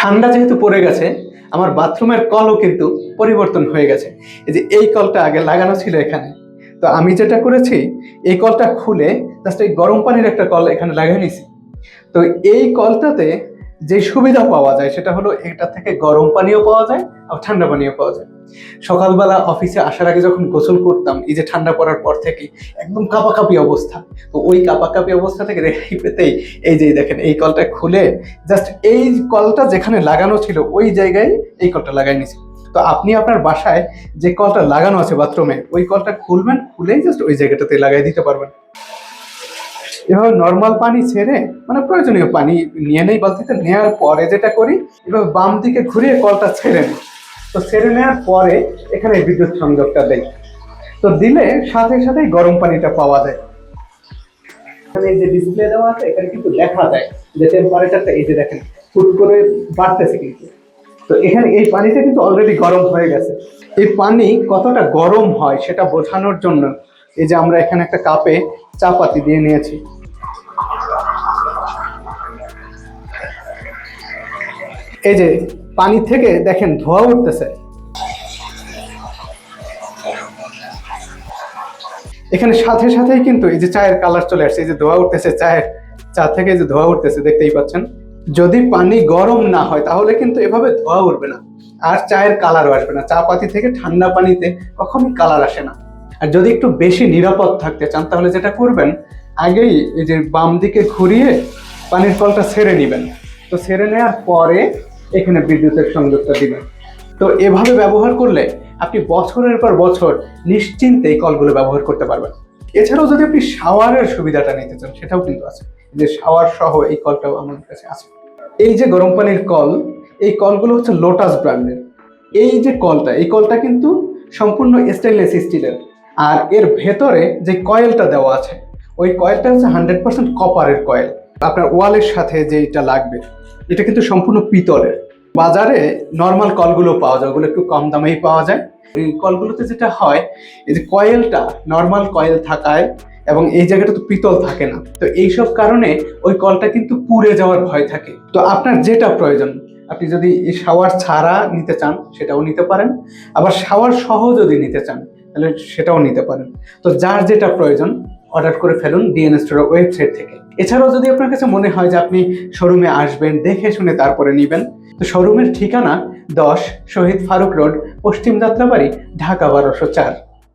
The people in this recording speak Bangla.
ঠান্ডা যেহেতু পড়ে গেছে, আমার বাথরুমের কলও কিন্তু পরিবর্তন হয়ে গেছে। এই যে এই কলটা আগে লাগানো ছিল এখানে, তো আমি যেটা করেছি এই কলটা খুলে জাস্ট এই গরম পানির একটা কল এখানে লাগিয়ে নিছি। তো এই কলটাতে যে সুবিধা পাওয়া যায় সেটা হলো এটা থেকে গরম পানিও পাওয়া যায় আর ঠান্ডা পানিও পাওয়া যায়। সকালবেলা অফিসে আসার আগে যখন গোসল করতাম, এই যে ঠান্ডা পড়ার পর থেকে একদম কাঁপাকাঁপি অবস্থা, তো ওই কাঁপাকাঁপি অবস্থা থেকে রেহাই পেতেই এই যে দেখেন এই কলটা খুলে জাস্ট এই কলটা যেখানে লাগানো ছিল ওই জায়গায় এই কলটা লাগাই নিছি। তো আপনি আপনার বাসায় যে কলটা লাগানো আছে বাথরুমে ওই কলটা খুলবেন, খুলেই জাস্ট ওই জায়গাটাতে লাগাই দিতে পারবেন। এভাবে নর্মাল পানি ছেড়ে মানে প্রয়োজনীয় পানি নিয়ে নেই বালতিতে, নেওয়ার পরে যেটা করি এভাবে বাম দিকে ঘুরিয়ে কলটা ছেড়ে নিই। তো ছেড়ে নেওয়ার পরে এখানে বিদ্যুৎ সংযোগটা দেয়, তো দিলে সাথে সাথেই গরম পানিটা পাওয়া যায়। এখানে যে ডিসপ্লে দেওয়া আছে এখানে কিন্তু লেখা যায় যে টেম্পারেচারটা এই যে দেখেন হুট করে বাড়তেছে কিন্তু। তো এখানে এই পানিটা কিন্তু অলরেডি গরম হয়ে গেছে। এই পানি কতটা গরম হয় সেটা বোঝানোর জন্য এই যে আমরা এখানে একটা কাপে চা পাতি দিয়ে নিয়েছি। এই যে পানি থেকে দেখেন ধোঁয়া উঠতেছে, এখানে সাথে সাথেই কিন্তু এই যে চায়ের কালার চলে আসছে, এই যে ধোঁয়া উঠতেছে চা থেকে যে ধোঁয়া উঠতেছে দেখতেই পাচ্ছেন। যদি পানি গরম না হয় তাহলে কিন্তু এভাবে ধোঁয়া উঠবে না আর চায়ের কালারও আসবে না। চা পাতি থেকে ঠান্ডা পানিতে কখনোই কালার আসে না। আর যদি একটু বেশি নিরাপদ থাকতে চান তাহলে যেটা করবেন, আগেই এই যে বাম দিকে ঘুরিয়ে পানির কলটা ছেড়ে নেবেন। তো ছেড়ে নেওয়ার পরে এখানে বিদ্যুতের সংযোগটা দিবেন। তো এভাবে ব্যবহার করলে আপনি বছরের পর বছর নিশ্চিন্তে এই কলগুলো ব্যবহার করতে পারবেন। এছাড়াও যদি আপনি শাওয়ারের সুবিধাটা নিতে চান সেটাও কিন্তু আছে, যে শাওয়ার সহ এই কলটাও আমাদের কাছে আছে। এই যে গরম পানির কল, এই কলগুলো হচ্ছে লোটাস ব্র্যান্ডের। এই যে কলটা, এই কলটা কিন্তু সম্পূর্ণ স্টেনলেস স্টিলের, আর এর ভেতরে যে কয়েলটা দেওয়া আছে ওই কয়েলটা হচ্ছে 100% কপারের কয়েল। আপনার ওয়ালের সাথে যেটা লাগবে এটা কিন্তু সম্পূর্ণ পিতলের। বাজারে নর্মাল কলগুলো পাওয়া যায়, ওগুলো একটু কম দামেই পাওয়া যায়। এই কলগুলোতে যেটা হয় এই যে কয়েলটা নর্মাল কয়েল থাকায় এবং এই জায়গাটা তো পিতল থাকে না, তো এইসব কারণে ওই কলটা কিন্তু পুড়ে যাওয়ার ভয় থাকে। তো আপনার যেটা প্রয়োজন, আপনি যদি শাওয়ার ছাড়া নিতে চান সেটাও নিতে পারেন, আবার শাওয়ার সহ যদি নিতে চান তাহলে সেটাও নিতে পারেন। তো যার যেটা প্রয়োজন অর্ডার করে ফেলুন ডিএনএ স্টোরের ওয়েবসাইট থেকে। এছাড়াও যদি আপনার কাছে মনে হয় যে আপনি শোরুমে আসবেন, দেখে শুনে তারপরে নেবেন, তো শোরুমের ঠিকানা 10 শহীদ ফারুক রোড, পশ্চিম যাত্রাবাড়ি, ঢাকা 1204।